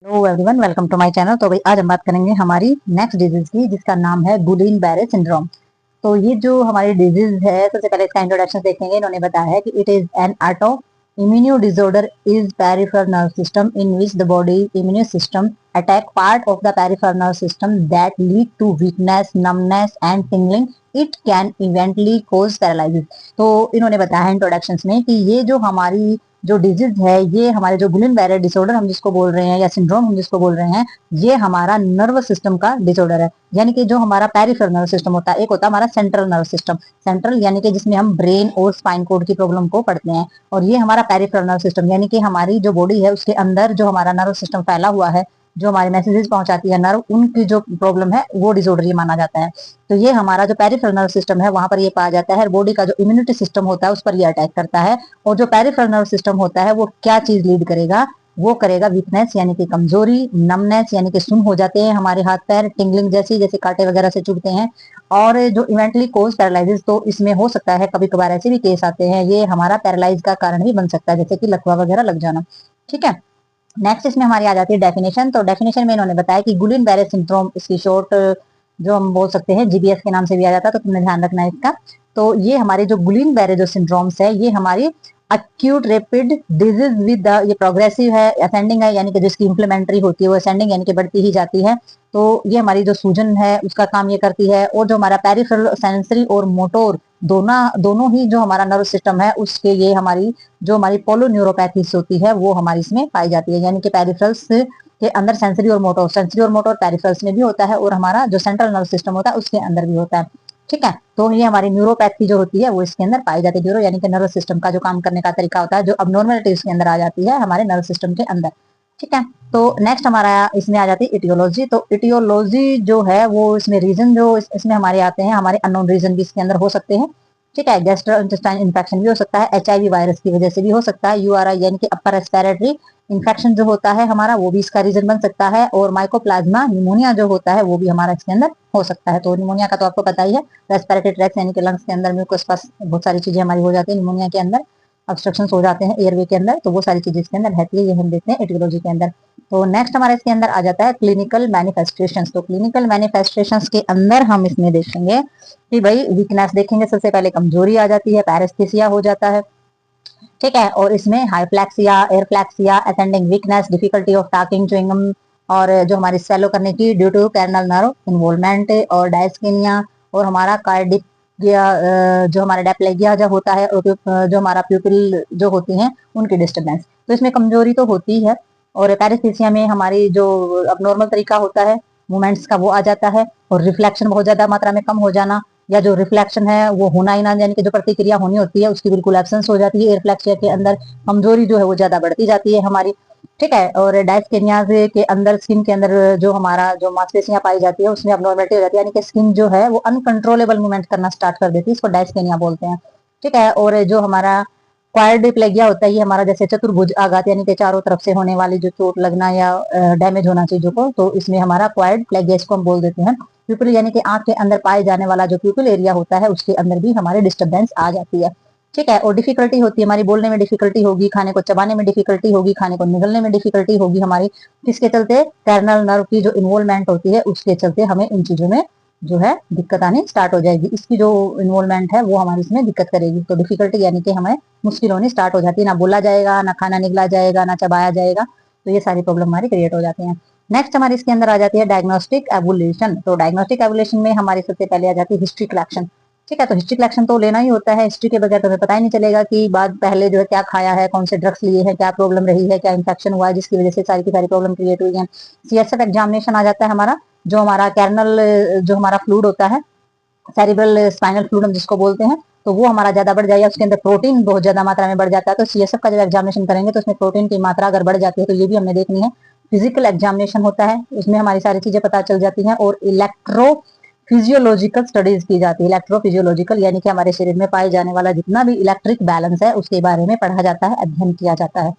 Hello everyone, welcome to my channel. तो भाई आज हम बात करेंगे हमारी नेक्स्ट डिजीज की, जिसका नाम है गुलिन बैरे सिंड्रोम। तो ये जो हमारी डिजीज है, सबसे पहले इसका इंट्रोडक्शन देखेंगे। इन्होंने बताया है कि it is an auto immuno disorder is peripheral nerve system in which the body immune system attack part of the peripheral nerve system that lead to weakness, numbness and tingling. It can eventually cause paralysis. तो इन्होंने बताया है introduction में कि ये जो हमारी जो डिजीज है, ये हमारे जो गुलिन बैरे डिसऑर्डर हम जिसको बोल रहे हैं या सिंड्रोम हम जिसको बोल रहे हैं, ये हमारा नर्वस सिस्टम का डिसऑर्डर है। यानी कि जो हमारा पेरिफेरल नर्व सिस्टम होता है, एक होता है हमारा सेंट्रल नर्व सिस्टम। सेंट्रल यानी कि जिसमें हम ब्रेन और स्पाइन कोड की प्रॉब्लम को पढ़ते हैं, और ये हमारा पेरिफेरल नर्व सिस्टम यानी कि हमारी जो बॉडी है उसके अंदर जो हमारा नर्व सिस्टम फैला हुआ है, जो हमारे मैसेजेस पहुंचाती है नर्व, उनकी जो प्रॉब्लम है वो डिसऑर्डर ये माना जाता है। तो ये हमारा जो पेरिफेरल नर्व सिस्टम है वहां पर ये पाया जाता है। बॉडी का जो इम्यूनिटी सिस्टम होता है उस पर ये अटैक करता है। और जो पेरिफेरल नर्व सिस्टम होता है वो क्या चीज लीड करेगा? वो करेगा वीकनेस यानी कि कमजोरी, नमनेस यानी कि सुन हो जाते हैं हमारे हाथ पैर, टिंगलिंग जैसी, जैसे कांटे वगैरह से चुभते हैं, और जो इवेंटली कोज पैरालिसिस। तो इसमें हो सकता है कभी कभार ऐसे भी केस आते हैं, ये हमारा पैरालाइज का कारण भी बन सकता है, जैसे कि लकवा वगैरह लग जाना। ठीक है। नेक्स्ट इसमें हमारी आ जाती है डेफिनेशन। तो डेफिनेशन में इन्होंने बताया कि गुलिन बैरे सिंड्रोम, इसकी शॉर्ट जो हम बोल सकते हैं जीबीएस के नाम से भी आ जाता है, तो तुमने ध्यान रखना है इसका। तो ये हमारे जो गुलिन बैरे जो सिंड्रोम्स है, ये हमारी अक्यूट रेपिड डिजीज विद ये प्रोग्रेसिव है, असेंडिंग है, यानी कि जिसकी इम्प्लीमेंट्री होती है वो असेंडिंग यानी कि बढ़ती ही जाती है। तो ये हमारी जो सूजन है उसका काम ये करती है। और जो हमारा पेरिफेरल सेंसरी और मोटोर दोनों दोनों ही जो हमारा नर्व सिस्टम है उसके, ये हमारी जो हमारी पोलोन्यूरोपैथीज होती है वो हमारी इसमें पाई जाती है। यानी कि पेरिफेरल्स के अंदर सेंसरी और मोटोर पेरिफेरल्स में भी होता है, और हमारा जो सेंट्रल नर्व सिस्टम होता है उसके अंदर भी होता है। ठीक है। तो ये हमारी न्यूरोपैथी जो होती है वो इसके अंदर पाई जाती है। न्यूरो यानी कि नर्व सिस्टम का जो काम करने का तरीका होता है, जो अबनॉर्मलिटी इसके अंदर आ जाती है हमारे नर्व सिस्टम के अंदर। ठीक है। तो नेक्स्ट हमारा इसमें आ जाती है इटियोलॉजी। तो इटियोलॉजी जो है वो इसमें रीजन जो इसमें हमारे आते हैं, हमारे अननोन रीजन भी इसके अंदर हो सकते हैं। ठीक है। गैस्ट्रो इंटेस्टाइन इन्फेक्शन भी हो सकता है, एचआईवी वायरस की वजह से भी हो सकता है, यूआरआई यानी कि अपर रेस्पिरेटरी इन्फेक्शन जो होता है हमारा, वो भी इसका रीजन बन सकता है। और माइकोप्लाज्मा निमोनिया जो होता है वो भी हमारा इसके अंदर हो सकता है। तो निमोनिया का तो आपको पता ही है, रेस्पिरेटरी ट्रैक्ट यानी कि लंग्स के अंदर में कुछ बहुत सारी चीजें हमारी हो जाती है निमोनिया के अंदर, ऑब्स्ट्रक्शन हो जाते हैं एयरवे के अंदर, तो वो सारी चीजें इसके अंदर रहती है, ये हम देखते हैं एटियोलॉजी के अंदर। तो नेक्स्ट हमारे इसके अंदर आ जाता है क्लिनिकल मैनिफेस्टेशंस। तो क्लिनिकल मैनिफेस्टेशंस के अंदर हम इसमें देखेंगे कि भाई वीकनेस देखेंगे, सबसे पहले कमजोरी आ जाती है, पैरेस्थीसिया हो जाता है। ठीक है। और इसमें हाइफ्लैक्सिया, areflexia, ascending weakness, difficulty of talking, chewing gum, और जो हमारी स्वेलो करने की due to cranial nerve involvement, और डायस्किनिया, और हमारा कार्डिक जो हमारा डेप्लेगिया जो होता है, और जो हमारा प्यूपिल जो होती हैं उनकी डिस्टर्बेंस। तो इसमें कमजोरी तो होती है। और पैरेस्थीसिया में हमारी जो अबनॉर्मल तरीका होता है मूवमेंट्स का वो आ जाता है, और रिफ्लेक्शन बहुत ज्यादा मात्रा में कम हो जाना, या जो रिफ्लेक्शन है वो होना ही ना, यानी कि जो प्रतिक्रिया होनी होती है उसकी बिल्कुल एब्सेंस हो जाती है। एयरफ्लेक्सिया के अंदर कमजोरी जो है वो ज्यादा बढ़ती जाती है हमारी। ठीक है। और डायस्केनिया के अंदर, स्किन के अंदर जो हमारा जो मांसपेशियां पाई जाती है उसमें अबनॉर्मलिटी हो जाती है, यानी कि स्किन जो है वो अनकंट्रोलेबल मूवमेंट करना स्टार्ट कर देती है, इसको डायस्केनिया बोलते हैं। ठीक है। और जो हमारा क्वाड्रिप्लेगिया होता है, ये हमारा जैसे चतुर्भुज आघात, यानी कि चारों तरफ से होने वाली जो चोट लगना या डैमेज होना चीजों को, तो इसमें हमारा क्वाड्रिप्लेगिया इसको हम बोल देते हैं। प्यूपिल यानी कि आंख के अंदर पाए जाने वाला जो प्यूपिल एरिया होता है उसके अंदर भी हमारे डिस्टर्बेंस आ जाती है। ठीक है। और डिफिकल्टी होती है हमारी, बोलने में डिफिकल्टी होगी, खाने को चबाने में डिफिकल्टी होगी, खाने को निगलने में डिफिकल्टी होगी हमारी। किसके चलते? टर्नल नर्व की जो इन्वॉल्वमेंट होती है उसके चलते हमें इन चीजों में जो है दिक्कत आनी स्टार्ट हो जाएगी। इसकी जो इन्वॉल्वमेंट है वो हमारी इसमें दिक्कत करेगी। तो डिफिकल्टी यानी कि हमें मुश्किल होनी स्टार्ट हो जाती है, ना बोला जाएगा, ना खाना निगला जाएगा, ना चबाया जाएगा। तो ये सारी प्रॉब्लम हमारी क्रिएट हो जाती है। नेक्स्ट हमारी इसके अंदर आ जाती है डायग्नोस्टिक एवोल्यूशन। तो डायग्नोस्टिक एवोल्यूशन में हमारी सबसे पहले आ जाती है हिस्ट्री कलेक्शन। ठीक है। तो हिस्ट्री कलेक्शन तो लेना ही होता है, हिस्ट्री के बगैर तुम्हें पता ही नहीं चलेगा कि बाद पहले जो है क्या खाया है, कौन से ड्रग्स लिए हैं, क्या प्रॉब्लम रही है, क्या इन्फेक्शन हुआ है जिसकी वजह से सारी की सारी प्रॉब्लम क्रिएट हुई है। सीएसएफ एग्जामिनेशन आ जाता है हमारा, जो हमारा कैरनल जो हमारा फ्लूड होता है, सेरिब्रल स्पाइनल फ्लूइड हम जिसको बोलते हैं, तो वो हमारा ज्यादा बढ़ जाएगा, उसके अंदर प्रोटीन बहुत ज्यादा मात्रा में बढ़ जाता है। तो सीएसएफ का जब एग्जामिनेशन करेंगे तो उसमें प्रोटीन की मात्रा अगर बढ़ जाती है तो ये भी हमने देखनी है। फिजिकल एग्जामिनेशन होता है, उसमें हमारी सारी चीजें पता चल जाती हैं। और इलेक्ट्रो फिजियोलॉजिकल स्टडीज की जाती है। इलेक्ट्रोफिजियोलॉजिकल यानी कि हमारे शरीर में पाए जाने वाला जितना भी इलेक्ट्रिक बैलेंस है उसके बारे में पढ़ा जाता है, अध्ययन किया जाता है।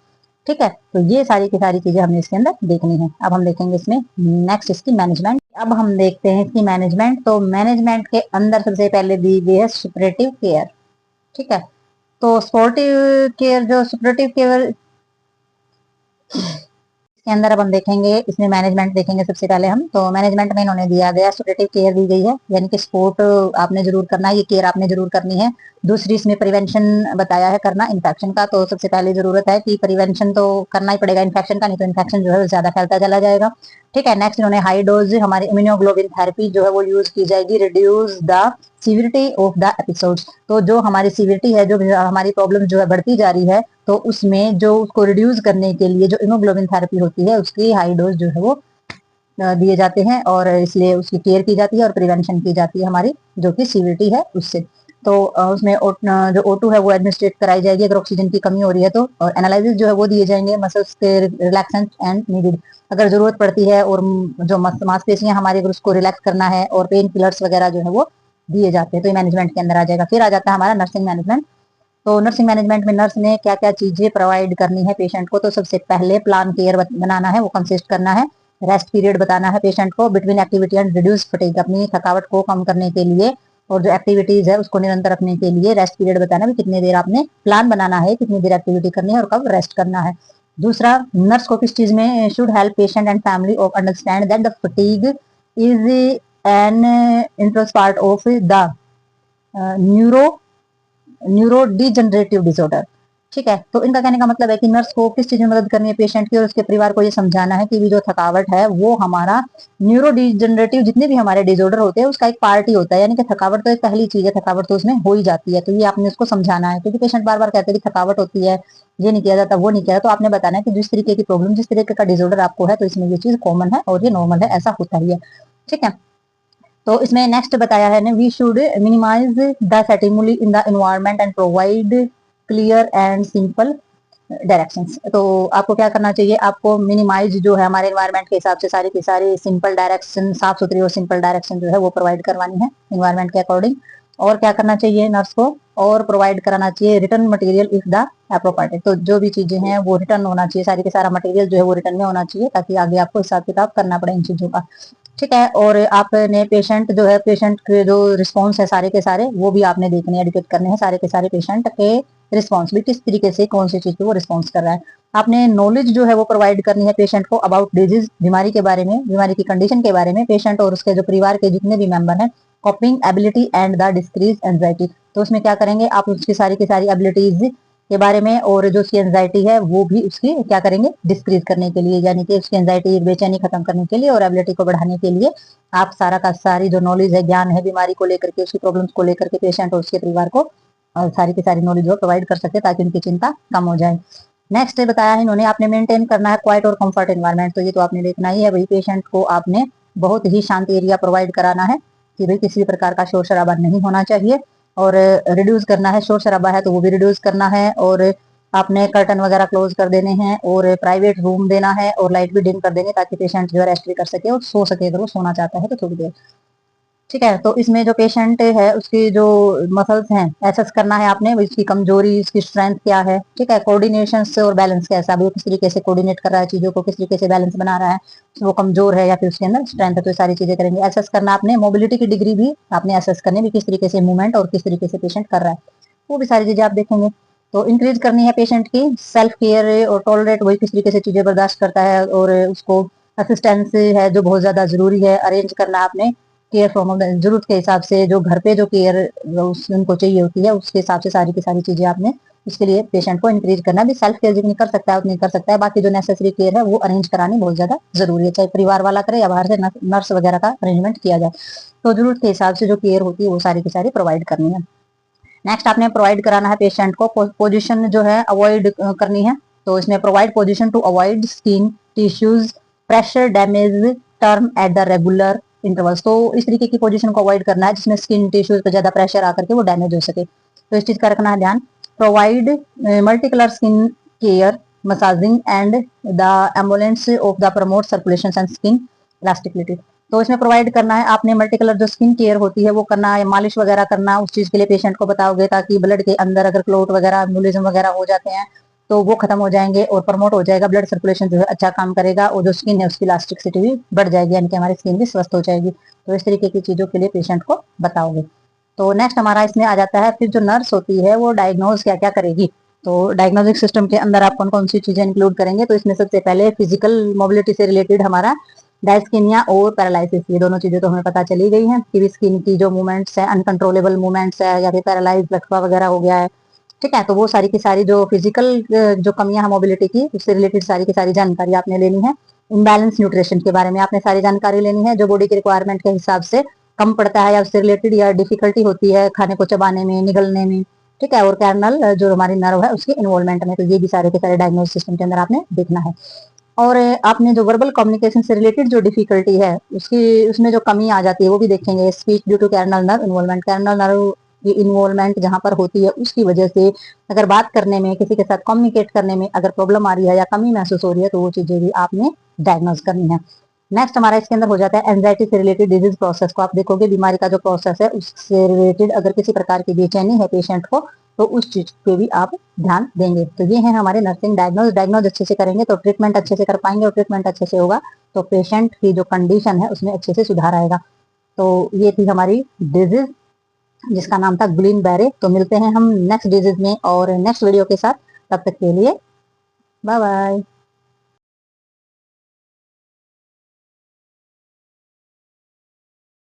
ठीक है। तो ये सारी की सारी चीजें हमने इसके अंदर देखनी है। अब हम देखेंगे इसमें नेक्स्ट इसकी मैनेजमेंट। अब हम देखते हैं इसकी मैनेजमेंट। तो मैनेजमेंट के अंदर सबसे पहले दी गई है सुपरेटिव केयर। ठीक है। तो सपोर्टिव केयर, जो सुपरेटिव केयर इसके अंदर अब हम देखेंगे, इसमें मैनेजमेंट देखेंगे सबसे पहले हम। तो मैनेजमेंट में इन्होंने दिया गया सपोर्टिव केयर दी गई है, यानी कि सपोर्ट आपने जरूर करना है, ये केयर आपने जरूर करनी है। दूसरी इसमें प्रिवेंशन बताया है करना इन्फेक्शन का। तो सबसे पहले जरूरत है कि प्रिवेंशन तो करना ही पड़ेगा इन्फेक्शन का, नहीं तो इन्फेक्शन जो है ज्यादा फैलता चला जाएगा। ठीक है, नेक्स्ट इन्होंने हाई डोज हमारी इम्यूनोग्लोबिन थेरेपी जो है वो यूज की जाएगी, reduce the severity of the episodes. तो जो हमारी सीवियरिटी है, जो हमारी प्रॉब्लम जो है बढ़ती जा रही है, तो उसमें जो उसको रिड्यूस करने के लिए जो इमोग्लोबिन थेरेपी होती है उसकी हाई डोज जो है वो दिए जाते हैं, और इसलिए उसकी केयर की जाती है और प्रिवेंशन की जाती है हमारी जो कि सीवियरिटी है उससे। तो उसमें जो O2 है वो एडमिनिस्ट्रेट कराई जाएगी अगर ऑक्सीजन की कमी हो रही है तो, और एनालिसिस जो है वो दिए जाएंगे मसल्स के रिलैक्सेंट एंड नीडेड, अगर जरूरत पड़ती है, और जो मांसपेशियां हमारी अगर उसको रिलैक्स करना है, और पेन किलर्स वगैरह जो है वो दिए जाते हैं। तो ये मैनेजमेंट के अंदर आ जाएगा। फिर आ जाता है हमारा नर्सिंग मैनेजमेंट। तो नर्सिंग मैनेजमेंट में नर्स ने क्या क्या चीजें प्रोवाइड करनी है पेशेंट को। तो सबसे पहले प्लान केयर बनाना है, वो कंसिस्ट करना है। रेस्ट पीरियड बताना है पेशेंट को between activity and reduce fatigue, अपनी थकावट को कम करने के लिए और जो एक्टिविटीज है उसको निरंतर रखने के लिए रेस्ट पीरियड बताना है, कितनी देर आपने प्लान बनाना है, कितनी देर एक्टिविटी करनी है और कब रेस्ट करना है। दूसरा, नर्स को किस चीज में should help patient and family of understand that the fatigue is an interest part of the neuro neuro degenerative disorder. ठीक है, तो इनका कहने का मतलब है कि नर्स को किस चीज में मदद करनी है पेशेंट की, और उसके परिवार को ये समझाना है कि जो थकावट है वो हमारा न्यूरो डिजनरेटिव, जितने भी हमारे डिसऑर्डर होते हैं उसका एक पार्ट ही होता है, यानी कि थकावट तो एक पहली चीज है, थकावट तो उसमें हो ही जाती है। तो ये आपने उसको समझाना है, क्योंकि पेशेंट बार बार कहते हैं कि थकावट होती है, ये नहीं किया जाता, वो नहीं किया जाता। तो आपने बताना है कि जिस तरीके की प्रॉब्लम, जिस तरीके का डिसऑर्डर आपको है, तो इसमें ये चीज कॉमन है और ये नॉर्मल है, ऐसा होता ही है। ठीक है, तो इसमें नेक्स्ट बताया है ना, we should minimize the stimuli in the environment and provide clear and simple directions. तो आपको क्या करना चाहिए, आपको मिनिमाइज जो है हमारे एनवायरनमेंट के हिसाब से सारी की सारी सिंपल डायरेक्शन, साफ सुथरी और सिंपल डायरेक्शन जो है वो प्रोवाइड करवानी है एनवायरनमेंट के अकॉर्डिंग। और क्या करना चाहिए नर्स को, और प्रोवाइड कराना चाहिए return material if the appropriate. तो जो भी चीजें हैं वो रिटर्न होना चाहिए, सारी के सारा मटेरियल जो है वो रिटर्न में होना चाहिए, ताकि आगे आपको हिसाब किताब करना पड़े इन चीजों का। ठीक है, और आपने पेशेंट जो है, पेशेंट के जो रिस्पॉन्स है सारे के सारे वो भी आपने देखने एडुकेट करने हैं, सारे के सारे पेशेंट के रिस्पॉन्स भी किस तरीके से कौन सी चीज पे वो रिस्पॉन्स कर रहा है। आपने नॉलेज जो है वो प्रोवाइड करनी है पेशेंट को अबाउट डिजीज, बीमारी के बारे में, बीमारी की कंडीशन के बारे में, पेशेंट और उसके जो परिवार के जितने भी मेंबर हैं, कॉपिंग ability and the decrease anxiety. तो उसमें क्या करेंगे आप, उसकी सारी की सारी एबिलिटीज के बारे में, और जो उसकी एंजाइटी है वो भी उसकी क्या करेंगे डिस्क्रीज करने के लिए, यानी कि उसकी एंजाइटी बेचैनी खत्म करने के लिए और एबिलिटी को बढ़ाने के लिए आप सारा का सारी जो नॉलेज है, ज्ञान है बीमारी को लेकर के, उसकी प्रॉब्लम्स को लेकर के पेशेंट और उसके परिवार को सारी की सारी नॉलेज वो प्रोवाइड कर सकते हैं, ताकि उनकी चिंता कम हो जाए। नेक्स्ट बताया है इन्होंने, आपने मेंटेन करना है क्वाइट और कंफर्ट एनवायरनमेंट। तो ये तो आपने देखना ही है भाई, पेशेंट को आपने बहुत ही शांत एरिया प्रोवाइड कराना है, कि भाई किसी प्रकार का शोर शराबा नहीं होना चाहिए, और रिड्यूस करना है, शोर शराबा है तो वो भी रिड्यूस करना है, और आपने कर्टन वगैरह क्लोज कर देने हैं, और प्राइवेट रूम देना है, और लाइट भी डिम कर देंगे, ताकि पेशेंट जो है रेस्ट भी कर सके और सो सके अगर वो सोना चाहता है तो थोड़ी देर। ठीक है, तो इसमें जो पेशेंट है उसकी जो मसल्स हैं एसेस करना है आपने, इसकी कमजोरी, इसकी स्ट्रेंथ क्या है। ठीक है, कोऑर्डिनेशन से और बैलेंस कैसा, वो किस तरीके से कोऑर्डिनेट कर रहा है चीजों को, किस तरीके से बैलेंस बना रहा है, वो कमजोर है या फिर उसके अंदर स्ट्रेंथ है, तो ये सारी चीजें करेंगे। एसेस करना आपने मोबिलिटी की डिग्री भी आपने एसेस करनी भी, किस तरीके से मूवमेंट और किस तरीके से पेशेंट कर रहा है, वो भी सारी चीजें आप देखेंगे। तो इंक्रीज करनी है पेशेंट की सेल्फ केयर और टॉलरेट, वही किस तरीके से चीजें बर्दाश्त करता है, और उसको असिस्टेंस है जो बहुत ज्यादा जरूरी है अरेंज करना आपने, केयर फ्रॉम जरूरत के हिसाब से, जो घर पे जो केयर उनको चाहिए होती है उसके हिसाब से सारी की सारी चीजें आपने उसके लिए पेशेंट को इंक्रीज करना भी। सेल्फ केयर जितनी कर सकता है उतनी कर सकता है, बाकी जो नेसेसरी केयर है वो अरेंज करानी बहुत ज्यादा जरूरी है, चाहे परिवार वाला करे या बाहर से नर्स वगैरह का अरेंजमेंट किया जाए। तो जरूरत के हिसाब से जो केयर होती है वो सारी की सारी प्रोवाइड करनी है। नेक्स्ट आपने प्रोवाइड कराना है पेशेंट को पोजिशन जो है अवॉइड करनी है। तो इसमें provide position to avoid skin tissues pressure damage term at the regular intervals. तो इस तरीके की पोजीशन को अवॉइड करना है जिसमें स्किन टिश्यूज पे ज्यादा प्रेशर आकर के वो डैमेज हो सके, तो इस चीज का रखना है ध्यान। Provide multi colour skin care massaging and the ambulance of the promote circulation and skin elasticity. तो इसमें प्रोवाइड करना है आपने मल्टी कलर जो स्किन केयर होती है वो करना है, मालिश वगैरह करना उस चीज के लिए पेशेंट को बताओगे, ताकि ब्लड के अंदर अगर क्लोट वगैरह एम्बुलिज्म वगैरह हो जाते हैं तो वो खत्म हो जाएंगे और प्रमोट हो जाएगा, ब्लड सर्कुलेशन जो है अच्छा काम करेगा, और जो स्किन है उसकी इलास्टिसिटी भी बढ़ जाएगी, यानी कि हमारी स्किन भी स्वस्थ हो जाएगी। तो इस तरीके की चीजों के लिए पेशेंट को बताओगे। तो नेक्स्ट हमारा इसमें आ जाता है फिर जो नर्स होती है वो डायग्नोज क्या क्या करेगी। तो डायग्नोस्टिक सिस्टम के अंदर आप कौन कौन सी चीजें इंक्लूड करेंगे, तो इसमें सबसे पहले फिजिकल मोबिलिटी से रिलेटेड हमारा डायस्कीनिया और पैरालिसिस, ये दोनों चीजें तो हमें पता चली गई हैं कि स्किन की जो मूवमेंट्स है, अनकंट्रोलेबल मूवमेंट्स है, या फिर पैरालाइज लकवा वगैरह हो गया है, ठीक है, तो वो सारी की सारी जो फिजिकल जो कमियां है मोबिलिटी की, उससे रिलेटेड सारी की सारी जानकारी आपने लेनी है। इम्बैलेंस न्यूट्रिशन के बारे में आपने सारी जानकारी लेनी है, जो बॉडी की रिक्वायरमेंट के हिसाब से कम पड़ता है या उससे रिलेटेड या डिफिकल्टी होती है खाने को चबाने में, निगलने में, ठीक है, और कैर्नल जो हमारी नर्व है उसके इन्वॉल्वमेंट में, तो ये भी सारे के सारे डायग्नोसिस सिस्टम के अंदर आपने देखना है। और आपने जो वर्बल कम्युनिकेशन से रिलेटेड जो डिफिकल्टी है उसकी उसमें जो कमी आ जाती है वो भी देखेंगे। Speech due to cranial nerve involvement, cranial nerve की इन्वॉल्वमेंट जहां पर होती है उसकी वजह से अगर बात करने में, किसी के साथ कम्युनिकेट करने में अगर प्रॉब्लम आ रही है या कमी महसूस हो रही है, तो वो चीजें भी आपने डायग्नोज करनी है। नेक्स्ट हमारा इसके अंदर हो जाता है एंजाइटी से रिलेटेड डिजीज प्रोसेस को आप देखोगे, बीमारी का जो प्रोसेस है उससे रिलेटेड अगर किसी प्रकार की बेचैनी है पेशेंट को, तो उस चीज पे भी आप ध्यान देंगे। तो ये है हमारे नर्सिंग डायग्नोज अच्छे से करेंगे तो ट्रीटमेंट अच्छे से कर पाएंगे, और ट्रीटमेंट अच्छे से होगा तो पेशेंट की जो कंडीशन है उसमें अच्छे से सुधार आएगा। तो ये थी हमारी डिजीज जिसका नाम था गुलिन बैरे। तो मिलते हैं हम नेक्स्ट डिजीज में और नेक्स्ट वीडियो के साथ, तब तक के लिए बाय बाय।